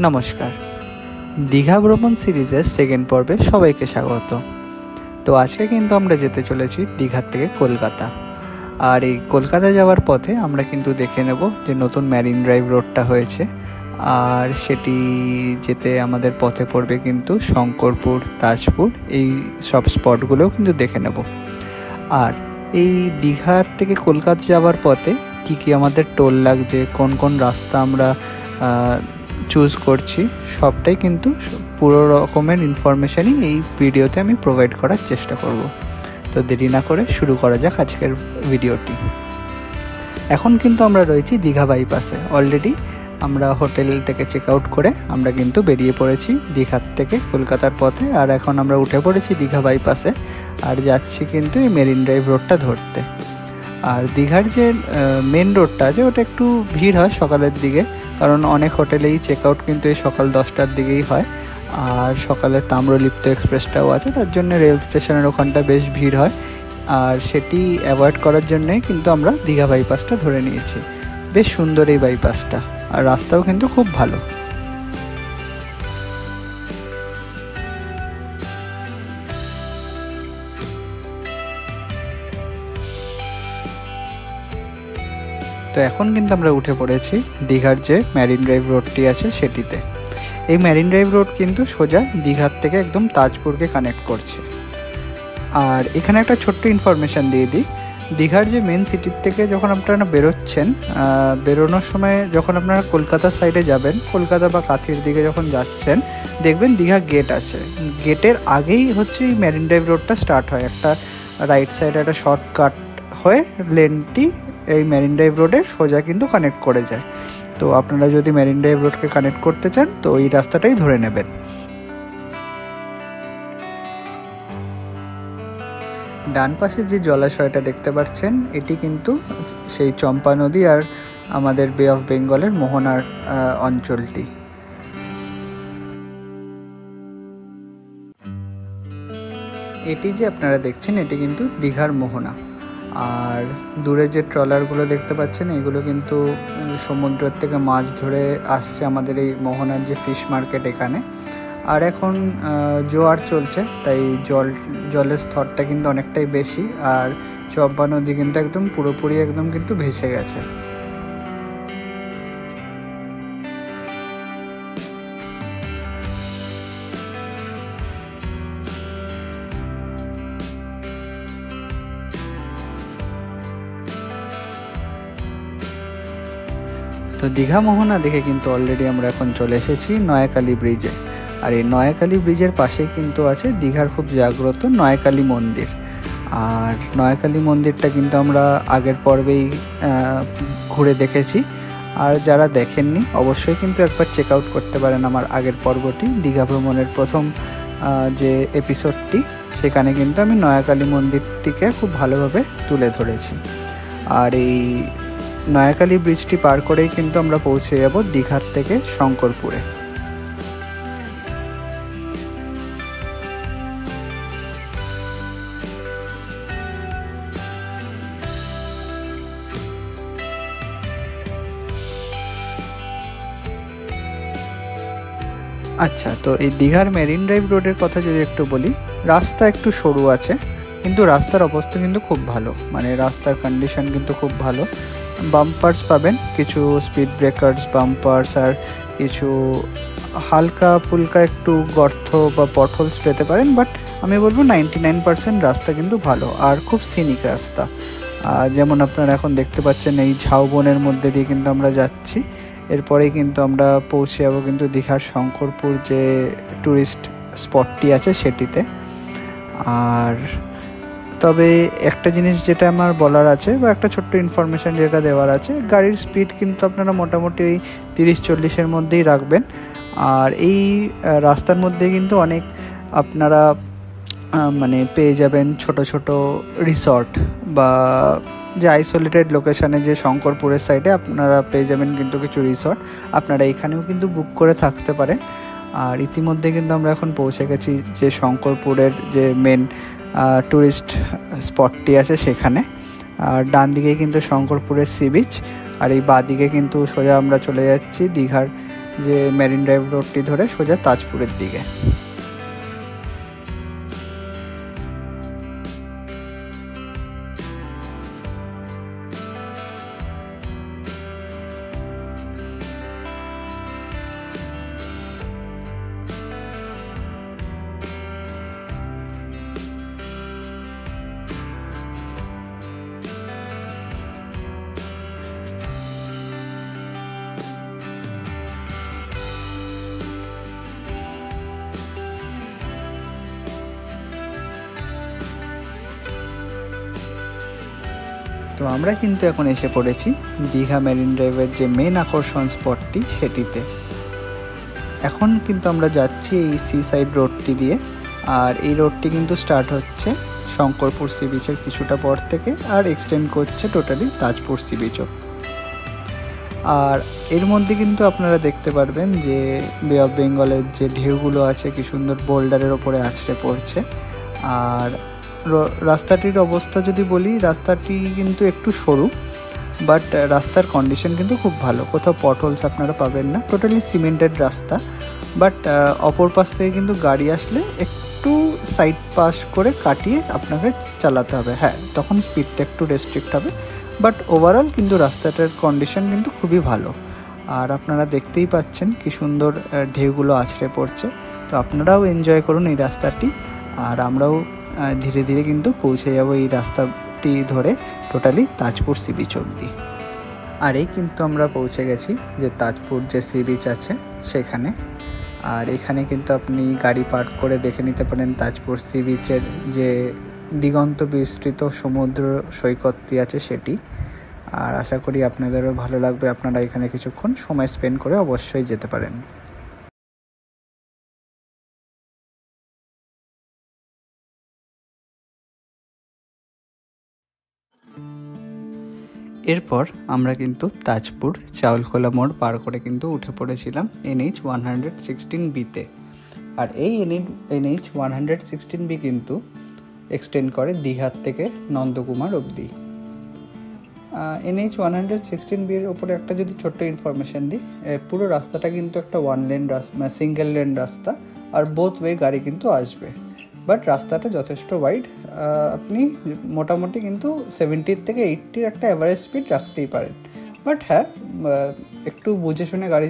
নমস্কার, দীঘা ভ্রমণ সিরিজের সেকেন্ড পর্বে সবাইকে স্বাগত। তো আজকে কিন্তু আমরা যেতে চলেছি দীঘার থেকে কলকাতা। আর এই কলকাতা যাওয়ার পথে আমরা কিন্তু দেখে নেব যে নতুন ম্যারিন ড্রাইভ রোডটা হয়েছে, আর সেটি যেতে আমাদের পথে পড়বে কিন্তু শঙ্করপুর, তাজপুর, এই সব স্পটগুলোও কিন্তু দেখে নেব। আর এই দীঘার থেকে কলকাতা যাওয়ার পথে কি আমাদের টোল লাগছে, কোন কোন রাস্তা আমরা চুজ করছি, সবটাই কিন্তু পুরো রকমের ইনফরমেশানই এই ভিডিওতে আমি প্রোভাইড করার চেষ্টা করব। তো দেরি না করে শুরু করা যাক আজকের ভিডিওটি। এখন কিন্তু আমরা রয়েছি দীঘা বাইপাসে। অলরেডি আমরা হোটেল থেকে চেক আউট করে আমরা কিন্তু বেরিয়ে পড়েছি দীঘার থেকে কলকাতার পথে। আর এখন আমরা উঠে পড়েছি দীঘা বাইপাসে আর যাচ্ছি কিন্তু এই মেরিন ড্রাইভ রোডটা ধরতে। আর দীঘার যে মেন রোডটা আছে ওটা একটু ভিড় হয় সকালের দিকে, কারণ অনেক হোটেলেই চেক আউট কিন্তু এই সকাল 10টার দিকেই হয়। আর সকালে তাম্রলিপ্ত এক্সপ্রেসটাও আছে, তার জন্য রেল স্টেশনের ওখানটা বেশ ভিড় হয়। আর সেটি অ্যাভয়েড করার জন্যই কিন্তু আমরা দীঘা বাইপাসটা ধরে নিয়েছি। বেশ সুন্দর এই বাইপাসটা, আর রাস্তাও কিন্তু খুব ভালো। তো এখন কিন্তু আমরা উঠে পড়েছি দীঘার যে ম্যারিন ড্রাইভ রোডটি আছে সেটিতে। এই ম্যারিন ড্রাইভ রোড কিন্তু সোজা দীঘার থেকে একদম তাজপুরকে কানেক্ট করছে। আর এখানে একটা ছোট্ট ইনফরমেশান দিয়ে দিই, দীঘার যে মেন সিটির থেকে যখন আপনারা বেরোচ্ছেন, বেরোনোর সময় যখন আপনারা কলকাতার সাইডে যাবেন, কলকাতা বা কাথির দিকে যখন যাচ্ছেন, দেখবেন দীঘা গেট আছে। গেটের আগেই হচ্ছে এই ম্যারিন ড্রাইভ রোডটা স্টার্ট হয়। একটা রাইট সাইডে একটা শর্টকাট হয়ে লেনটি এই মেরিন ড্রাইভ রোডের সোজা কিন্তু কানেক্ট করে যায়। তো আপনারা যদি মেরিন ড্রাইভ রোডকে কানেক্ট করতে চান তো এই রাস্তাটাই ধরে নেবেন। ডান পাশে যে জলাশয়টা দেখতে পাচ্ছেন এটি কিন্তু সেই চম্পা নদী আর আমাদের বে অফ বেঙ্গলের মোহনার অঞ্চলটি। এটি যে আপনারা দেখছেন এটি কিন্তু দীঘার মোহনা। আর দূরে যে ট্রলারগুলো দেখতে পাচ্ছেন এগুলো কিন্তু সমুদ্রের থেকে মাছ ধরে আসছে আমাদের এই মোহনার যে ফিশ মার্কেট এখানে। আর এখন জোয়ার চলছে, তাই জলের স্তরটা কিন্তু অনেকটাই বেশি। আর চম্পা নদী কিন্তু একদম পুরোপুরি একদম কিন্তু ভেসে গেছে। তো দীঘা মোহনা দেখে কিন্তু অলরেডি আমরা এখন চলে এসেছি নয়াকালী ব্রিজে। আর এই নয়াকালী ব্রিজের পাশেই কিন্তু আছে দীঘার খুব জাগ্রত নয়াকালী মন্দির। আর নয়াকালী মন্দিরটা কিন্তু আমরা আগের পর্বেই ঘুরে দেখেছি। আর যারা দেখেননি অবশ্যই কিন্তু একবার চেক আউট করতে পারেন আমার আগের পর্বটি, দীঘা ভ্রমণের প্রথম যে এপিসোডটি, সেখানে কিন্তু আমি নয়াকালী মন্দিরটিকে খুব ভালোভাবে তুলে ধরেছি। আর এই নয়াকালী ব্রিজটি পার করেই কিন্তু আমরা পৌঁছে যাব দীঘার থেকে শঙ্করপুরে। আচ্ছা, তো এই দীঘার মেরিন ড্রাইভ রোডের কথা যদি একটু বলি, রাস্তা একটু সরু আছে কিন্তু রাস্তার অবস্থা কিন্তু খুব ভালো, মানে রাস্তার কন্ডিশন কিন্তু খুব ভালো। বাম্পার্স পাবেন, কিছু স্পিড ব্রেকার্স, বাম্পার্স, আর কিছু হালকা ফুলকা একটু গর্ত বা পটহোলস পেতে পারেন। বাট আমি বলবো 99% রাস্তা কিন্তু ভালো আর খুব সিনিক রাস্তা। যেমন আপনারা এখন দেখতে পাচ্ছেন এই ঝাউবনের মধ্যে দিয়ে কিন্তু আমরা যাচ্ছি। এরপরেই কিন্তু আমরা পৌঁছে যাবো কিন্তু দীঘার শঙ্করপুর যে ট্যুরিস্ট স্পটটি আছে সেটিতে। আর তবে একটা জিনিস যেটা আমার বলার আছে বা একটা ছোট্ট ইনফরমেশান যেটা দেওয়ার আছে, গাড়ির স্পিড কিন্তু আপনারা মোটামুটি ওই 30-40-এর মধ্যেই রাখবেন। আর এই রাস্তার মধ্যে কিন্তু অনেক আপনারা মানে পেয়ে যাবেন ছোট ছোট রিসর্ট বা যে আইসোলেটেড লোকেশানে যে শঙ্করপুরের সাইডে আপনারা পেয়ে যাবেন কিন্তু কিছু রিসর্ট, আপনারা এখানেও কিন্তু বুক করে থাকতে পারেন। আর ইতিমধ্যে কিন্তু আমরা এখন পৌঁছে গেছি যে শঙ্করপুরের যে মেন ট্যুরিস্ট স্পটটি আছে সেখানে। আর ডান দিকে কিন্তু শঙ্করপুরের সি বিচ, আর এই বাঁ দিকে কিন্তু সোজা আমরা চলে যাচ্ছি দীঘার যে মেরিন ড্রাইভ রোডটি ধরে সোজা তাজপুরের দিকে। তো আমরা কিন্তু এখন এসে পড়েছি দীঘা মেরিন ড্রাইভের যে মেন আকর্ষণ স্পটটি সেটিতে। এখন কিন্তু আমরা যাচ্ছি এই সি সাইড রোডটি দিয়ে, আর এই রোডটি কিন্তু স্টার্ট হচ্ছে শঙ্করপুর সি বিচের কিছুটা পর থেকে আর এক্সটেন্ড করছে টোটালি তাজপুর সি বিচও। আর এর মধ্যে কিন্তু আপনারা দেখতে পারবেন যে বে অফ বেঙ্গলের যে ঢেউগুলো আছে কি সুন্দর বোল্ডারের ওপরে আছড়ে পড়ছে। আর রাস্তাটির অবস্থা যদি বলি, রাস্তাটি কিন্তু একটু সরু, বাট রাস্তার কন্ডিশন কিন্তু খুব ভালো, কোথাও পটহোলস আপনারা পাবেন না, টোটালি সিমেন্টেড রাস্তা। বাট অপর পাশ থেকে কিন্তু গাড়ি আসলে একটু সাইড পাস করে কাটিয়ে আপনাকে চালাতে হবে। হ্যাঁ, তখন স্পিডটা একটু রেস্ট্রিক্ট হবে, বাট ওভারঅল কিন্তু রাস্তাটার কন্ডিশন কিন্তু খুবই ভালো। আর আপনারা দেখতেই পাচ্ছেন কি সুন্দর ঢেউগুলো আছড়ে পড়ছে। তো আপনারাও এনজয় করুন এই রাস্তাটি, আর আমরাও ধীরে ধীরে কিন্তু পৌঁছে যাব এই রাস্তাটি ধরে টোটালি তাজপুর সি বিচ অবধি। আর এই কিন্তু আমরা পৌঁছে গেছি যে তাজপুর যে সি বিচ আছে সেখানে। আর এখানে কিন্তু আপনি গাড়ি পার্ক করে দেখে নিতে পারেন তাজপুর সি বিচের যে দিগন্ত বিস্তৃত সমুদ্র সৈকতটি আছে সেটি। আর আশা করি আপনাদেরও ভালো লাগবে, আপনারা এখানে কিছুক্ষণ সময় স্পেন্ড করে অবশ্যই যেতে পারেন। এরপর আমরা কিন্তু তাজপুর চাউলখোলা মোড় পার করে কিন্তু উঠে পড়েছিলাম NH 116B-তে। আর এই NH 116B কিন্তু এক্সটেন্ড করে দীঘার থেকে নন্দকুমার অবধি। NH 116B-এর ওপরে একটা যদি ছোট্ট ইনফরমেশান দিই, পুরো রাস্তাটা কিন্তু একটা সিঙ্গেল লেন রাস্তা, আর বোথ ওয়ে গাড়ি কিন্তু আসবে। বাট রাস্তাটা যথেষ্ট ওয়াইড, আপনি মোটামুটি কিন্তু 70 থেকে 80 একটা অ্যাভারেজ স্পিড রাখতেই পারেন। বাট হ্যাঁ, একটু বুঝে শুনে গাড়ি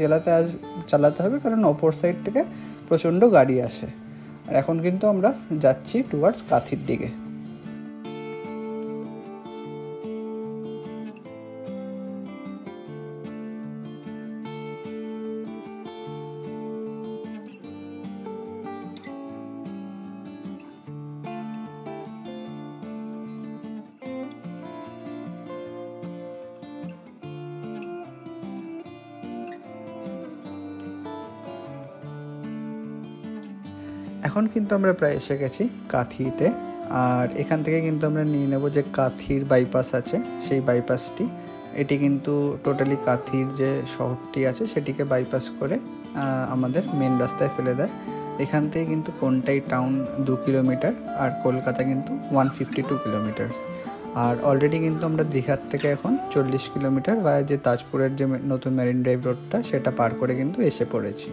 চালাতে হবে, কারণ অপর সাইড থেকে প্রচণ্ড গাড়ি আসে। আর এখন কিন্তু আমরা যাচ্ছি টুয়ার্ডস কাঁথির দিকে। এখন কিন্তু আমরা প্রায় এসে গেছি কাঁথিতে। আর এখান থেকে কিন্তু আমরা নিয়ে নেব যে কাঁথির বাইপাস আছে সেই বাইপাসটি। এটি কিন্তু টোটালি কাঁথির যে শহরটি আছে সেটিকে বাইপাস করে আমাদের মেন রাস্তায় ফেলে দেয়। এখান থেকে কিন্তু কোনটাই টাউন 2 কিলোমিটার, আর কলকাতা কিন্তু 152 কিলোমিটার্স। আর অলরেডি কিন্তু আমরা দীঘার থেকে এখন 40 কিলোমিটার বা যে তাজপুরের যে নতুন মেরিন ড্রাইভ রোডটা সেটা পার করে কিন্তু এসে পড়েছি।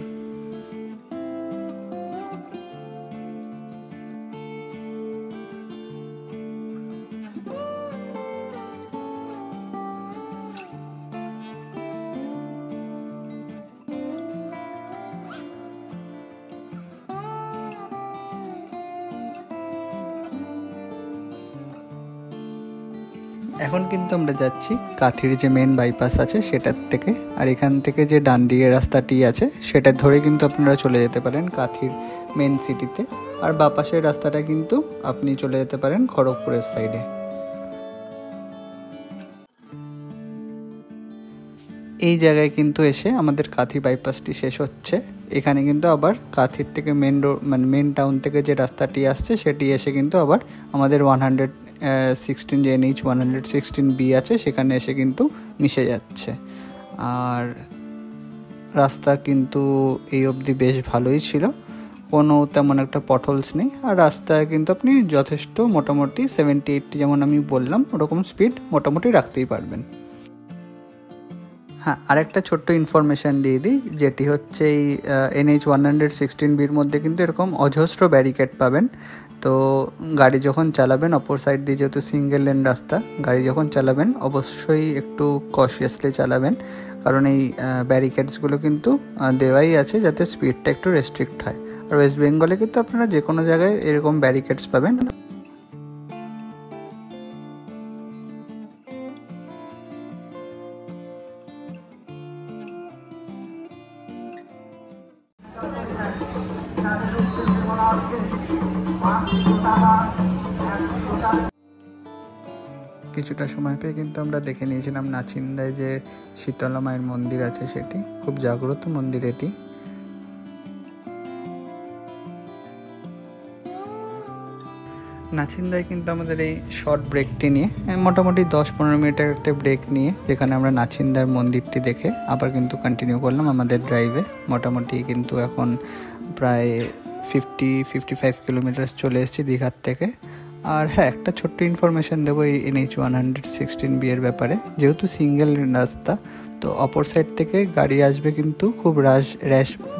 এখন কিন্তু আমরা যাচ্ছি কাঁথির যে মেন বাইপাস আছে সেটার থেকে। আর এখান থেকে যে ডান দিকের রাস্তাটি আছে সেটা ধরে কিন্তু আপনারা চলে যেতে পারেন কাঁথির মেন সিটিতে। আর বাঁ পাশের রাস্তাটা কিন্তু আপনি চলে যেতে পারেন খড়গপুরের সাইডে। এই জায়গায় কিন্তু এসে আমাদের কাঁথি বাইপাসটি শেষ হচ্ছে। এখানে কিন্তু আবার কাঁথির থেকে মেন টাউন থেকে যে রাস্তাটি আসছে সেটি এসে কিন্তু আবার আমাদের 116 যে NH 116B আছে সেখানে এসে কিন্তু মিশে যাচ্ছে। আর রাস্তা কিন্তু এই অবধি বেশ ভালোই ছিল, কোনো তেমন একটা পটহোলস নেই। আর রাস্তায় কিন্তু আপনি যথেষ্ট মোটামুটি 70-80 যেমন আমি বললাম ওরকম স্পিড মোটামুটি রাখতেই পারবেন। হ্যাঁ, আরেকটা ছোট্ট ইনফরমেশান দিয়ে দিই, যেটি হচ্ছে এই NH-116Bর মধ্যে কিন্তু এরকম অজস্র ব্যারিকেড পাবেন। তো গাড়ি যখন চালাবেন, অপর সাইড দিয়ে যেহেতু সিঙ্গেল লেন রাস্তা, গাড়ি যখন চালাবেন অবশ্যই একটু কশিয়াসলি চালাবেন, কারণ এই ব্যারিকেডসগুলো কিন্তু দেওয়াই আছে যাতে স্পিডটা একটু রেস্ট্রিক্ট হয়। আর ওয়েস্ট বেঙ্গলে কিন্তু আপনারা যে কোনো জায়গায় এরকম ব্যারিকেডস পাবেন। কিছুটা সময় পেয়ে কিন্তু আমরা দেখে নিয়েছিলাম নাচিন্দায় যে শীতলা মায়ের মন্দির আছে, সেটি খুব জাগ্রত মন্দির এটি। নাচিন্দায় কিন্তু আমাদের এই শর্ট ব্রেকটি নিয়ে মোটামুটি 10-15 মিনিটের একটা ব্রেক নিয়ে, যেখানে আমরা নাচিন্দার মন্দিরটি দেখে আবার কিন্তু কন্টিনিউ করলাম আমাদের ড্রাইভে। মোটামুটি কিন্তু এখন প্রায় 50-55 কিলোমিটার চলে এসেছি দীঘার থেকে। আর হ্যাঁ, একটা ছোট্ট ইনফরমেশান দেবো এই NH-116B এর ব্যাপারে। যেহেতু সিঙ্গেল রাস্তা, তো অপর সাইড থেকে গাড়ি আসবে কিন্তু খুব র্যাশ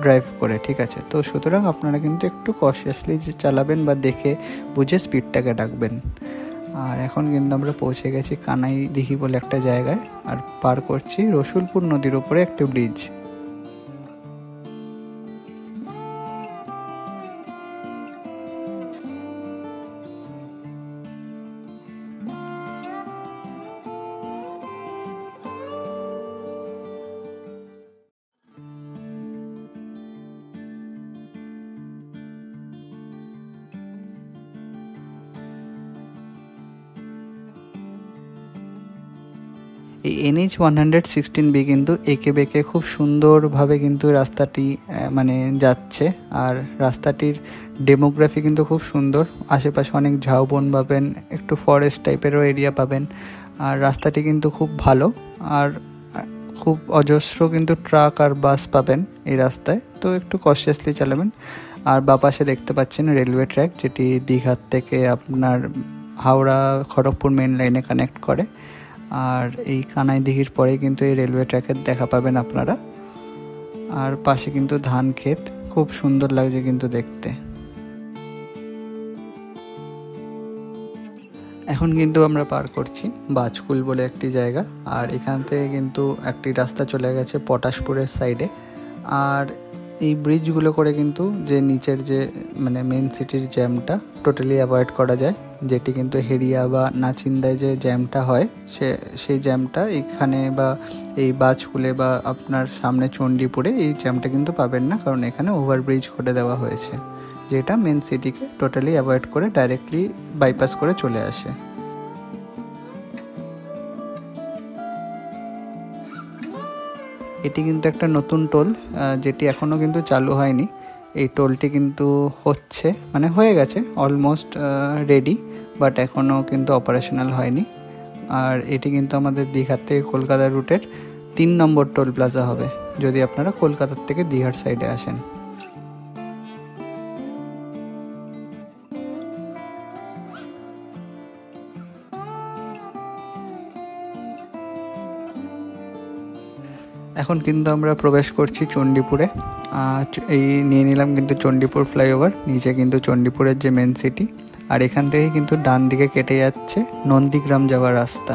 ড্রাইভ করে, ঠিক আছে? তো সুতরাং আপনারা কিন্তু একটু কশিয়াসলি চালাবেন বা দেখে বুঝে স্পিডটাকে রাখবেন। আর এখন কিন্তু আমরা পৌঁছে গেছি কানাই দিঘি বলে একটা জায়গায়, আর পার করছি রসুলপুর নদীর উপরে একটা ব্রিজ। এই NH-116B কিন্তু এঁকে বেঁকে খুব সুন্দরভাবে কিন্তু রাস্তাটি মানে যাচ্ছে। আর রাস্তাটির ডেমোগ্রাফি কিন্তু খুব সুন্দর, আশেপাশে অনেক ঝাউবন পাবেন, একটু ফরেস্ট টাইপেরও এরিয়া পাবেন। আর রাস্তাটি কিন্তু খুব ভালো, আর খুব অজস্র কিন্তু ট্রাক আর বাস পাবেন এই রাস্তায়, তো একটু কশিয়াসলি চালাবেন। আর বাপাশে দেখতে পাচ্ছেন রেলওয়ে ট্র্যাক, যেটি দীঘার থেকে আপনার হাওড়া খড়গপুর মেন লাইনে কানেক্ট করে। আর এই কানাই দিঘির পরে কিন্তু এই রেলওয়ে ট্র্যাকের দেখা পাবেন আপনারা। আর পাশে কিন্তু ধান ক্ষেত, খুব সুন্দর লাগছে কিন্তু দেখতে। এখন কিন্তু আমরা পার করছি বাজকুল বলে একটি জায়গা, আর এখান থেকে কিন্তু একটি রাস্তা চলে গেছে পটাশপুরের সাইডে। আর এই ব্রিজগুলো করে কিন্তু যে নিচের যে মানে মেন সিটির জ্যামটা টোটালি অ্যাভয়েড করা যায়, যেটি কিন্তু হেরিয়া বা নাচিন্দায় যে জ্যামটা হয় সেই জ্যামটা এখানে বা এই বাজকুলে বা আপনার সামনে চণ্ডীপুরে এই জ্যামটা কিন্তু পাবেন না, কারণ এখানে ওভারব্রিজ করে দেওয়া হয়েছে, যেটা মেন সিটিকে টোটালি অ্যাভয়েড করে ডাইরেক্টলি বাইপাস করে চলে আসে। এটি কিন্তু একটা নতুন টোল, যেটি এখনও কিন্তু চালু হয়নি। এই টোলটি কিন্তু হচ্ছে, মানে হয়ে গেছে অলমোস্ট রেডি, বাট এখনও কিন্তু অপারেশনাল হয়নি। আর এটি কিন্তু আমাদের দীঘার থেকে কলকাতা রুটের 3 নম্বর টোল প্লাজা হবে, যদি আপনারা কলকাতার থেকে দীঘার সাইডে আসেন। এখন কিন্তু আমরা প্রবেশ করছি চণ্ডীপুরে। এই নিয়ে নিলাম কিন্তু চণ্ডীপুর ফ্লাইওভার, নিচে কিন্তু চণ্ডীপুরের যে মেন সিটি। আর এখান থেকে কিন্তু ডান দিকে কেটে যাচ্ছে নন্দীগ্রাম যাওয়ার রাস্তা।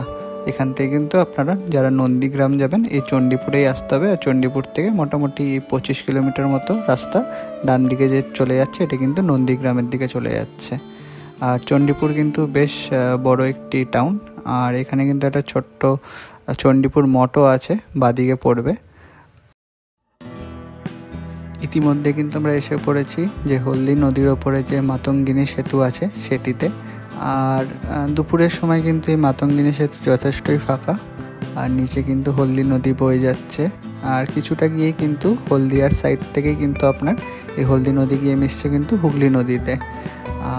এখান থেকে কিন্তু আপনারা যারা নন্দীগ্রাম যাবেন এই চণ্ডীপুরেই আসতে হবে। আর চণ্ডীপুর থেকে মোটামুটি 25 কিলোমিটার মতো রাস্তা ডান দিকে যে চলে যাচ্ছে, এটা কিন্তু নন্দীগ্রামের দিকে চলে যাচ্ছে। আর চণ্ডীপুর কিন্তু বেশ বড় একটি টাউন। আর এখানে কিন্তু একটা ছোট্ট চণ্ডীপুর মঠও আছে, বাদিকে পড়বে। ইতিমধ্যে কিন্তু আমরা এসে পড়েছি যে হলদি নদীর ওপরে যে মাতঙ্গিনী সেতু আছে সেটিতে। আর দুপুরের সময় কিন্তু এই মাতঙ্গিনী সেতু যথেষ্টই ফাঁকা, আর নিচে কিন্তু হলদি নদী বয়ে যাচ্ছে। আর কিছুটা গিয়ে কিন্তু হলদিয়ার সাইড থেকে কিন্তু আপনার এই হলদি নদী গিয়ে মিশছে কিন্তু হুগলি নদীতে।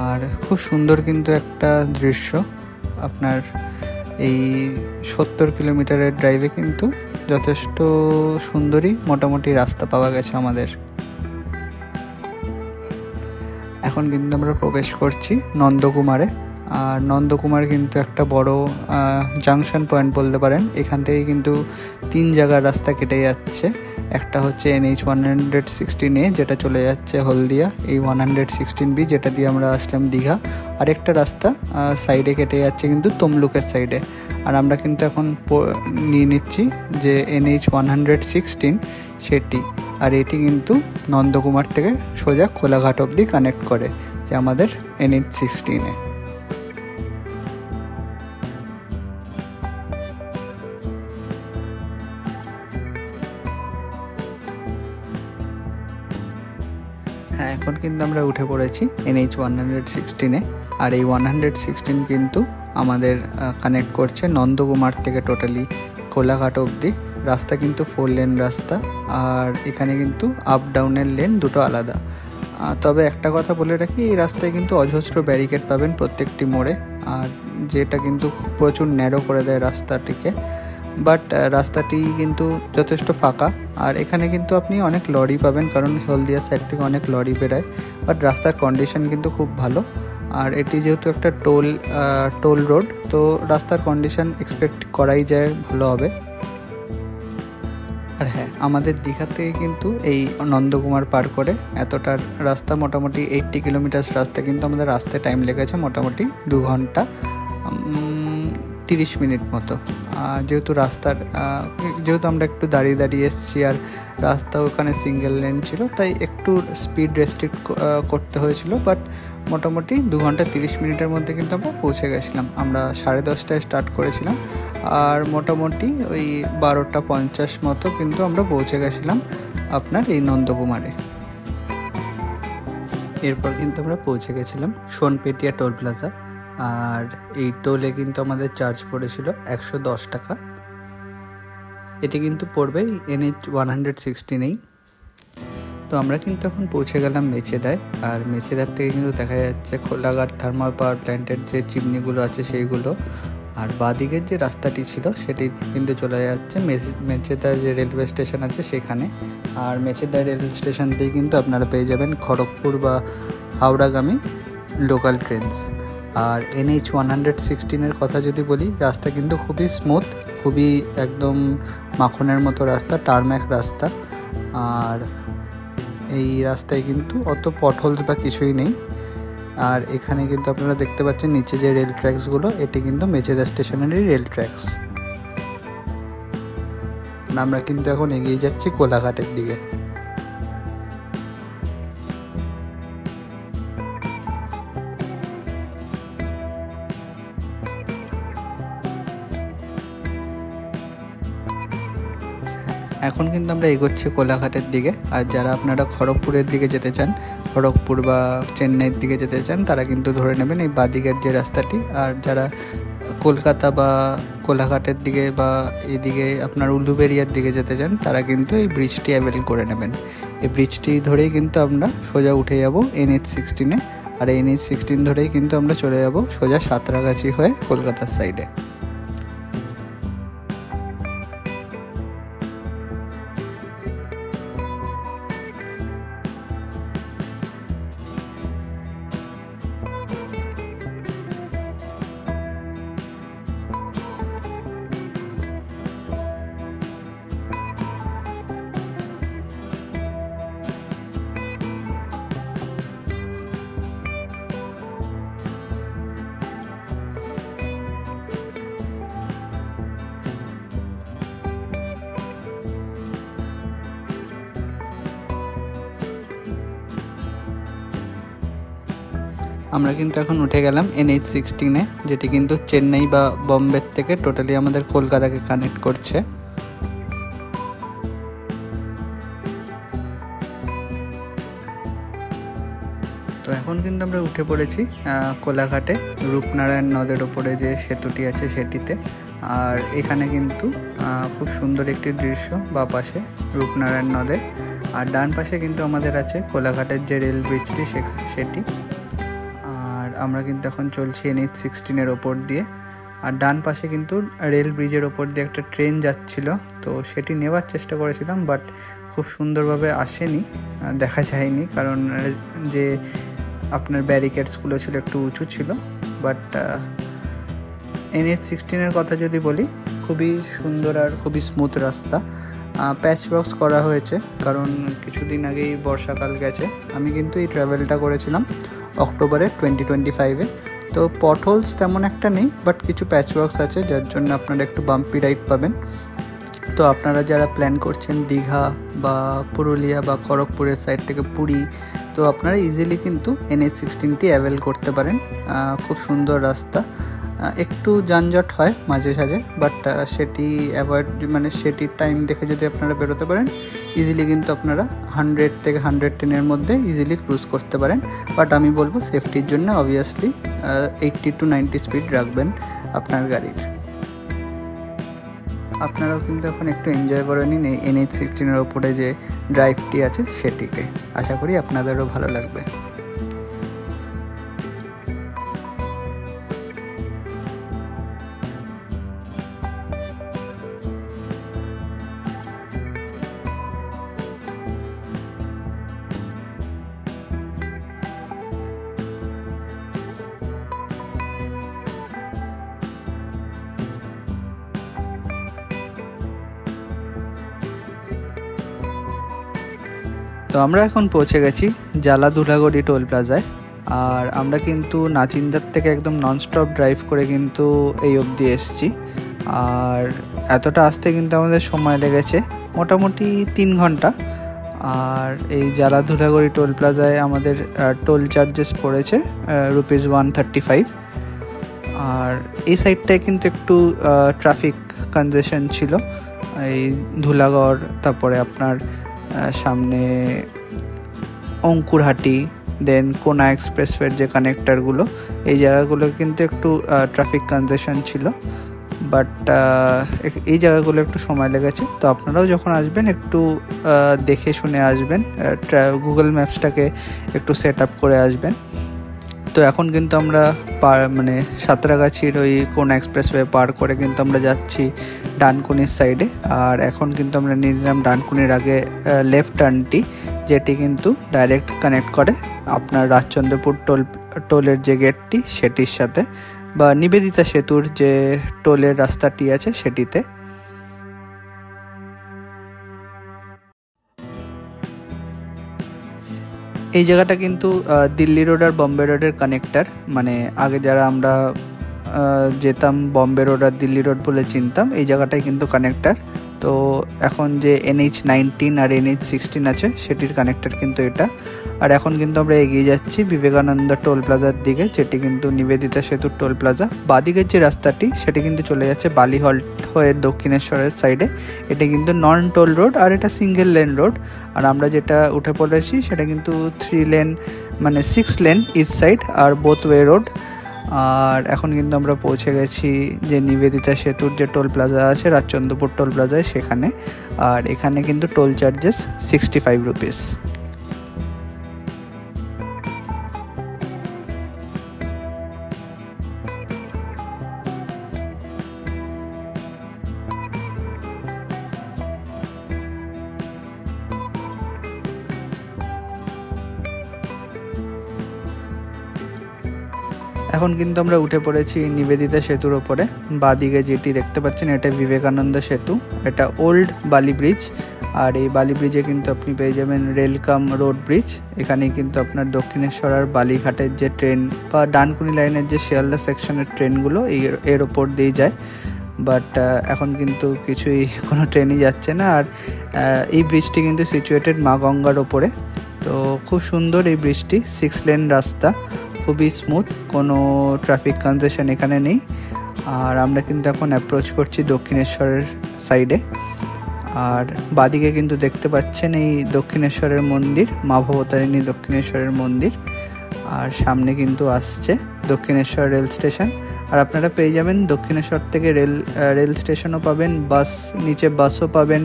আর খুব সুন্দর কিন্তু একটা দৃশ্য। আপনার এই 70 কিলোমিটারের ড্রাইভে কিন্তু যথেষ্ট সুন্দরই মোটামুটি রাস্তা পাওয়া গেছে আমাদের। এখন কিন্তু আমরা প্রবেশ করছি নন্দকুমারে। আর নন্দকুমার কিন্তু একটা বড় জাংশন পয়েন্ট বলতে পারেন। এখান থেকে কিন্তু 3 জায়গার রাস্তা কেটে যাচ্ছে। একটা হচ্ছে NH116A যেটা চলে যাচ্ছে হলদিয়া, এই 116B যেটা দিয়ে আমরা আসলাম দীঘা, আরেকটা রাস্তা সাইডে কেটে যাচ্ছে কিন্তু তমলুকের সাইডে। আর আমরা কিন্তু এখন নিয়ে নিচ্ছি যে NH116 সেটি, আর এটি কিন্তু নন্দকুমার থেকে সোজা কোলাঘাট অবধি কানেক্ট করে যে আমাদের NH16-এ। হ্যাঁ, এখন কিন্তু আমরা উঠে পড়েছি NH116-এ। আর এই 116 কিন্তু আমাদের কানেক্ট করছে নন্দকুমার থেকে টোটালি কোলাঘাট অবধি। রাস্তা কিন্তু 4 লেন রাস্তা, আর এখানে কিন্তু আপ ডাউনের লেন দুটো আলাদা। তবে একটা কথা বলে রাখি, এই রাস্তায় কিন্তু অজস্র ব্যারিকেড পাবেন প্রত্যেকটি মোড়ে, আর যেটা কিন্তু প্রচুর ন্যারো করে দেয় রাস্তাটিকে। বাট রাস্তাটি কিন্তু যথেষ্ট ফাঁকা, আর এখানে কিন্তু আপনি অনেক লরি পাবেন, কারণ হলদিয়া সাইড থেকে অনেক লরি বেরোয়। বাট রাস্তার কন্ডিশন কিন্তু খুব ভালো, আর এটি যেহেতু একটা টোল রোড, তো রাস্তার কন্ডিশন এক্সপেক্ট করাই যায় ভালো হবে। আর হ্যাঁ, আমাদের দীঘা থেকে কিন্তু এই নন্দকুমার পার করে এতটা রাস্তা, মোটামুটি 80 কিলোমিটার রাস্তা কিন্তু আমাদের রাস্তায় টাইম লেগেছে মোটামুটি 2 ঘন্টা 30 মিনিট মতো। যেহেতু আমরা একটু দাঁড়িয়ে দাঁড়িয়ে এসেছি, আর রাস্তা ওখানে সিঙ্গেল লেন ছিল, তাই একটু স্পিড রেস্ট্রিক্ট করতে হয়েছিল। বাট মোটামুটি 2 ঘন্টা 30 মিনিটের মধ্যে কিন্তু আমরা পৌঁছে গেছিলাম। আমরা 10:30টায় স্টার্ট করেছিলাম, আর মোটামুটি ওই 12:50 মতো কিন্তু আমরা পৌঁছে গেছিলাম আপনার এই নন্দকুমারে। এরপর কিন্তু আমরা পৌঁছে গেছিলাম সোনপেটিয়া টোল প্লাজা, আর এই টোলে কিন্তু আমাদের চার্জ পড়েছিল 110 টাকা। এটি কিন্তু পড়বে NH116-এই। তো আমরা কিন্তু এখন পৌঁছে গেলাম মেচেদায়, আর মেচেদার থেকে কিন্তু দেখা যাচ্ছে কোলাঘাট থার্মাল পাওয়ার প্ল্যান্টের যে চিমনিগুলো আছে সেইগুলো। আর বাঁদিকের যে রাস্তাটি ছিল সেটি কিন্তু চলে যাচ্ছে মেচেদার যে রেলওয়ে স্টেশন আছে সেখানে। আর মেচেদা রেল স্টেশন থেকে কিন্তু আপনারা পেয়ে যাবেন খড়গপুর বা হাওড়াগামী লোকাল ট্রেনস। আর NH116-এর কথা যদি বলি, রাস্তা কিন্তু খুবই স্মুথ, খুবই একদম মাখনের মতো রাস্তা, টারম্যাক রাস্তা। আর এই রাস্তায় কিন্তু অত পটহোলস বা কিছুই নেই। আর এখানে কিন্তু আপনারা দেখতে পাচ্ছেন নিচে যে রেল ট্র্যাকসগুলো, এটি কিন্তু মেচেদা স্টেশনেরই রেল ট্র্যাকস। আমরা কিন্তু এখন এগিয়ে যাচ্ছি কোলাঘাটের দিকে। এখন কিন্তু আমরা এগোচ্ছি কোলাঘাটের দিকে। আর যারা আপনারা খড়গপুরের দিকে যেতে চান, খড়গপুর বা চেন্নাইয়ের দিকে যেতে চান, তারা কিন্তু ধরে নেবেন এই বাঁদিকের যে রাস্তাটি। আর যারা কলকাতা বা কোলাঘাটের দিকে বা এদিকে আপনার উলুবেড়িয়ার দিকে যেতে চান, তারা কিন্তু এই ব্রিজটি অ্যাভেল করে নেবেন। এই ব্রিজটি ধরেই কিন্তু আমরা সোজা উঠে যাব NH16-এ। আর NH16 ধরেই কিন্তু আমরা চলে যাব সোজা সাঁতরাগাছি হয়ে কলকাতার সাইডে। আমরা কিন্তু এখন উঠে গেলাম NH16-এ, যেটি কিন্তু চেন্নাই বা বম্বের থেকে টোটালি আমাদের কলকাতাকে কানেক্ট করছে। তো এখন কিন্তু আমরা উঠে পড়েছি কোলাঘাটে রূপনারায়ণ নদের ওপরে যে সেতুটি আছে সেটিতে। আর এখানে কিন্তু খুব সুন্দর একটি দৃশ্য, বা পাশে রূপনারায়ণ নদের, আর ডান পাশে কিন্তু আমাদের আছে কোলাঘাটের যে রেল ব্রিজটি সেটি। আর আমরা কিন্তু এখন চলছি NH16-এর ওপর দিয়ে। আর ডান পাশে কিন্তু রেল ব্রিজের ওপর দিয়ে একটা ট্রেন যাচ্ছিল, তো সেটি নেওয়ার চেষ্টা করেছিলাম, বাট খুব সুন্দরভাবে আসেনি, দেখা যায়নি, কারণ যে আপনার ব্যারিকেডসগুলো ছিল একটু উঁচু ছিল। বাট NH16 কথা যদি বলি, খুবই সুন্দর আর খুবই স্মুথ রাস্তা। প্যাচ বক্স করা হয়েছে কারণ কিছুদিন আগেই বর্ষাকাল গেছে। আমি কিন্তু এই ট্রাভেলটা করেছিলাম অক্টোবরে 2025-এ। তো পটহোলস তেমন একটা নেই, বাট কিছু প্যাচ বক্স আছে যার জন্য আপনারা একটু বাম্পি রাইড পাবেন। তো আপনারা যারা প্ল্যান করছেন দীঘা বা পুরুলিয়া বা খড়গপুরের সাইড থেকে পুরী, তো আপনারা ইজিলি কিন্তু NH16টি অ্যাভেল করতে পারেন। খুব সুন্দর রাস্তা, একটু যানজট হয় মাঝে সাঝে, বাট সেটি অ্যাভয়েড মানে সেটির টাইম দেখে যদি আপনারা বেরোতে পারেন ইজিলি কিন্তু আপনারা 100 থেকে 110-এর মধ্যে ইজিলি ক্রুজ করতে পারেন। বাট আমি বলবো সেফটির জন্য অবভিয়াসলি 80 to 90 স্পিড রাখবেন আপনার গাড়ির। আপনারাও কিন্তু এখন একটু এনজয় করে নিন এই NH16-এর ওপরে যে ড্রাইভটি আছে সেটিকে। আশা করি আপনাদেরও ভালো লাগবে। তো আমরা এখন পৌঁছে গেছি জালা ধুলাগড়ি টোল প্লাজায়। আর আমরা কিন্তু নাচিন্দার থেকে একদম ননস্টপ ড্রাইভ করে কিন্তু এই অবধি এসেছি। আর এতটা আসতে কিন্তু আমাদের সময় লেগেছে মোটামুটি 3 ঘন্টা। আর এই জালা ধুলাগড়ি টোল প্লাজায় আমাদের টোল চার্জেস পড়েছে ₹135। আর এই সাইডটায় কিন্তু একটু ট্রাফিক কনজেশন ছিল। এই ধুলাগড়, তারপরে আপনার সামনে অঙ্কুরহাটি, দেন কোনা এক্সপ্রেসওয়ের যে কানেক্টারগুলো, এই জায়গাগুলো কিন্তু একটু ট্রাফিক কনজেশন ছিল। বাট এই জায়গাগুলো একটু সময় লেগেছে। তো আপনারাও যখন আসবেন একটু দেখে শুনে আসবেন, গুগল ম্যাপসটাকে একটু সেট আপ করে আসবেন। তো এখন কিন্তু আমরা মানে সাঁতরাগাছির ওই কোনা এক্সপ্রেসওয়ে পার করে কিন্তু আমরা যাচ্ছি ডানকুনির সাইডে। আর এখন কিন্তু আমরা নিয়ে নিলাম ডানকুনির আগে লেফট টার্নটি, যেটি কিন্তু ডাইরেক্ট কানেক্ট করে আপনার রাজচন্দ্রপুর টোলের যে গেটটি সেটির সাথে, বা নিবেদিতা সেতুর যে টোলের রাস্তাটি আছে সেটিতে। এই জায়গাটা কিন্তু দিল্লি রোড আর বম্বে রোডের কানেক্টার। মানে আগে যারা আমরা যেতাম বম্বে রোড আর দিল্লি রোড বলে চিনতাম, এই জায়গাটাই কিন্তু কানেক্টার। তো এখন যে NH19 আর NH16 আছে সেটির কানেক্টার কিন্তু এটা। আর এখন কিন্তু আমরা এগিয়ে যাচ্ছি বিবেকানন্দ টোল প্লাজার দিকে, যেটি কিন্তু নিবেদিতা সেতুর টোল প্লাজা। বাদিকের যে রাস্তাটি সেটি কিন্তু চলে যাচ্ছে বালি হল্ট হয়ে দক্ষিণেশ্বরের সাইডে। এটা কিন্তু নন টোল রোড আর এটা সিঙ্গেল লেন রোড। আর আমরা যেটা উঠে পড়েছি সেটা কিন্তু 3 লেন মানে 6 লেন ইচ সাইড আর বোথ ওয়ে রোড। আর এখন কিন্তু আমরা পৌঁছে গেছি যে নিবেদিতা সেতুর যে টোল প্লাজা আছে রাজচন্দ্রপুর টোল প্লাজায় সেখানে। আর এখানে কিন্তু টোল চার্জেস ₹65। এখন কিন্তু আমরা উঠে পড়েছি নিবেদিতা সেতুর ওপরে। বাদিকে যেটি দেখতে পাচ্ছেন এটা বিবেকানন্দ সেতু, এটা ওল্ড বালি ব্রিজ। আর এই বালি ব্রিজে কিন্তু আপনি পেয়ে যাবেন রেল কাম রোড ব্রিজ। এখানে কিন্তু আপনার দক্ষিণেশ্বর আর বালিঘাটের যে ট্রেন বা ডানকুনি লাইনের যে শিয়ালদা সেকশনের ট্রেনগুলো এর ওপর দিয়ে যায়। বাট এখন কিন্তু কিছুই কোনো ট্রেনই যাচ্ছে না। আর এই ব্রিজটি কিন্তু সিচুয়েটেড মা গঙ্গার ওপরে। তো খুব সুন্দর এই ব্রিজটি, 6 লেন রাস্তা, খুবই স্মুথ, কোনো ট্রাফিক কনজেশন এখানে নেই। আর আমরা কিন্তু এখন অ্যাপ্রোচ করছি দক্ষিণেশ্বরের সাইডে। আর বাদিকে কিন্তু দেখতে পাচ্ছেন এই দক্ষিণেশ্বরের মন্দির, মা ভবতারিণী দক্ষিণেশ্বরের মন্দির। আর সামনে কিন্তু আসছে দক্ষিণেশ্বর রেল স্টেশন। আর আপনারা পেয়ে যাবেন দক্ষিণেশ্বর থেকে রেল স্টেশনও পাবেন, নিচে বাসও পাবেন।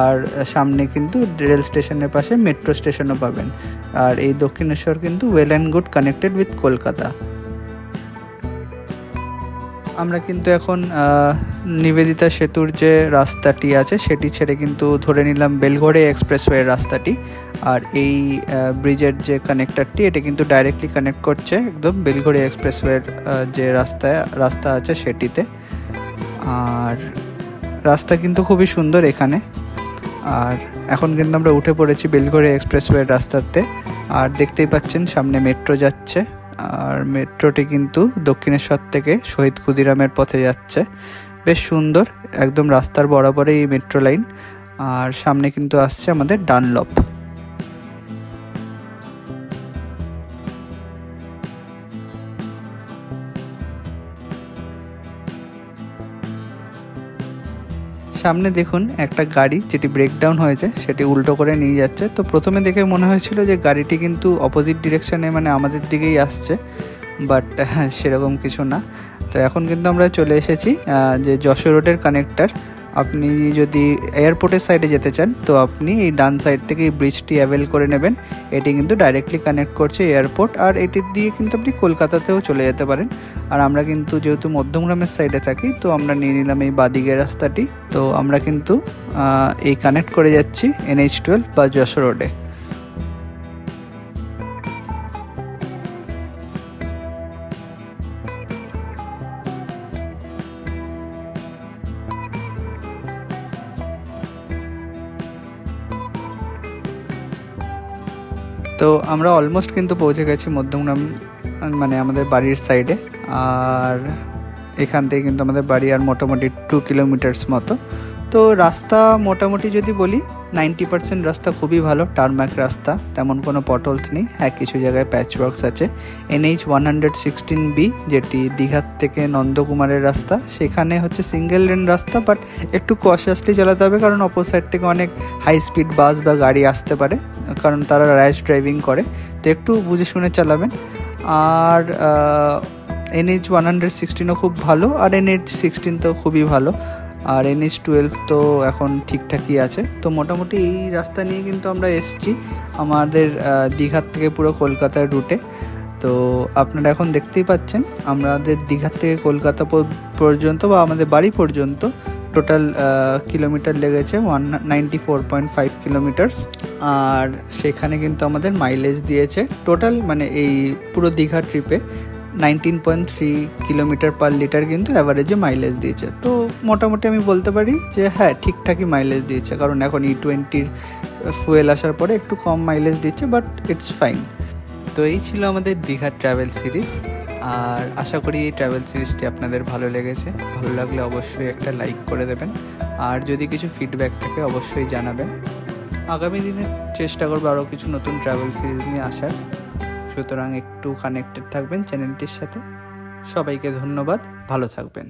আর সামনে কিন্তু রেল স্টেশনের পাশে মেট্রো স্টেশনও পাবেন। আর এই দক্ষিণেশ্বর কিন্তু well and good connected with Kolkata. আমরা কিন্তু এখন নিবেদিতা সেতুর যে রাস্তাটি আছে সেটি ছেড়ে কিন্তু ধরে নিলাম বেলঘড়ে এক্সপ্রেসওয়ের রাস্তাটি। আর এই ব্রিজের যে কানেক্টরটি এটা কিন্তু ডাইরেক্টলি কানেক্ট করছে একদম বেলঘড়ে এক্সপ্রেসওয়ের যে রাস্তা আছে সেটিতে। আর রাস্তা কিন্তু খুবই সুন্দর এখানে। আর এখন কিন্তু আমরা উঠে পড়েছি বেলঘড়ে এক্সপ্রেসওয়ের রাস্তাতে। আর দেখতেই পাচ্ছেন সামনে মেট্রো যাচ্ছে। আর মেট্রোটি কিন্তু দক্ষিণেশ্বর থেকে শহীদ ক্ষুদিরামের পথে যাচ্ছে। বেশ সুন্দর, একদম রাস্তার বরাবরে এই মেট্রো লাইন। আর সামনে কিন্তু আসছে আমাদের ডানলপ। সামনে দেখুন একটা গাড়ি যেটি ব্রেকডাউন হয়েছে সেটি উল্টো করে নিয়ে যাচ্ছে। তো প্রথমে দেখে মনে হয়েছিল যে গাড়িটি কিন্তু অপোজিট ডিরেকশনে মানে আমাদের দিকেই আসছে, বাট সেরকম কিছু না। তো এখন কিন্তু আমরা চলে এসেছি যে যশোর রোডের কানেক্টর। আপনি যদি এয়ারপোর্টের সাইডে যেতে চান তো আপনি এই ডান সাইড থেকে এই ব্রিজটি অ্যাভেল করে নেবেন। এটি কিন্তু ডাইরেক্টলি কানেক্ট করছে এয়ারপোর্ট, আর এটি দিয়ে কিন্তু আপনি কলকাতাতেও চলে যেতে পারেন। আর আমরা কিন্তু যেহেতু মধ্যমগ্রামের সাইডে থাকি তো আমরা নিয়ে নিলাম এই বাদিকের রাস্তাটি। তো আমরা কিন্তু এই কানেক্ট করে যাচ্ছি NH12 বা যশোর রোডে। তো আমরা অলমোস্ট কিন্তু পৌঁছে গেছি মধ্যমগ্রাম, মানে আমাদের বাড়ির সাইডে। আর এখান থেকে কিন্তু আমাদের বাড়ি আর মোটামুটি 2 কিলোমিটার্স মতো। তো রাস্তা মোটামুটি যদি বলি 90% রাস্তা খুবই ভালো, টারম্যাক রাস্তা, তেমন কোনো পটলস নেই। হ্যাঁ, কিছু জায়গায় প্যাচওয়ার্কস আছে। NH116B যেটি দীঘার থেকে নন্দকুমারের রাস্তা, সেখানে হচ্ছে সিঙ্গেল লেন রাস্তা, বাট একটু কশাসলি চালাতে হবে কারণ অপর সাইড থেকে অনেক হাই স্পিড বাস বা গাড়ি আসতে পারে, কারণ তারা র্যাশ ড্রাইভিং করে। তো একটু বুঝে শুনে চালাবেন। আর NH116ও খুব ভালো, আর NH16 তো খুবই ভালো। আর NH12 তো এখন ঠিকঠাকই আছে। তো মোটামুটি এই রাস্তা নিয়ে কিন্তু আমরা এসেছি আমাদের দীঘার থেকে পুরো কলকাতার রুটে। তো আপনারা এখন দেখতেই পাচ্ছেন আমাদের দীঘার থেকে কলকাতা পর্যন্ত বা আমাদের বাড়ি পর্যন্ত টোটাল কিলোমিটার লেগেছে 194.5 কিলোমিটার্স। আর সেখানে কিন্তু আমাদের মাইলেজ দিয়েছে টোটাল, মানে এই পুরো দীঘা ট্রিপে 19.3 কিলোমিটার পার লিটার কিন্তু অ্যাভারেজে মাইলেজ দিয়েছে। তো মোটামুটি আমি বলতে পারি যে হ্যাঁ, ঠিকঠাকই মাইলেজ দিয়েছে, কারণ এখন E20 ফুয়েল আসার পরে একটু কম মাইলেজ দিচ্ছে, বাট ইটস ফাইন। তো এই ছিল আমাদের দীঘার ট্রাভেল সিরিজ। আর আশা করি এই ট্রাভেল সিরিজটি আপনাদের ভালো লেগেছে। ভালো লাগলে অবশ্যই একটা লাইক করে দেবেন, আর যদি কিছু ফিডব্যাক থাকে অবশ্যই জানাবেন। আগামী দিনে চেষ্টা করবো আরও কিছু নতুন ট্রাভেল সিরিজ নিয়ে আসার। সুতরাং একটু কানেক্টেড থাকবেন চ্যানেলটির সাথে। সবাইকে ধন্যবাদ, ভালো থাকবেন।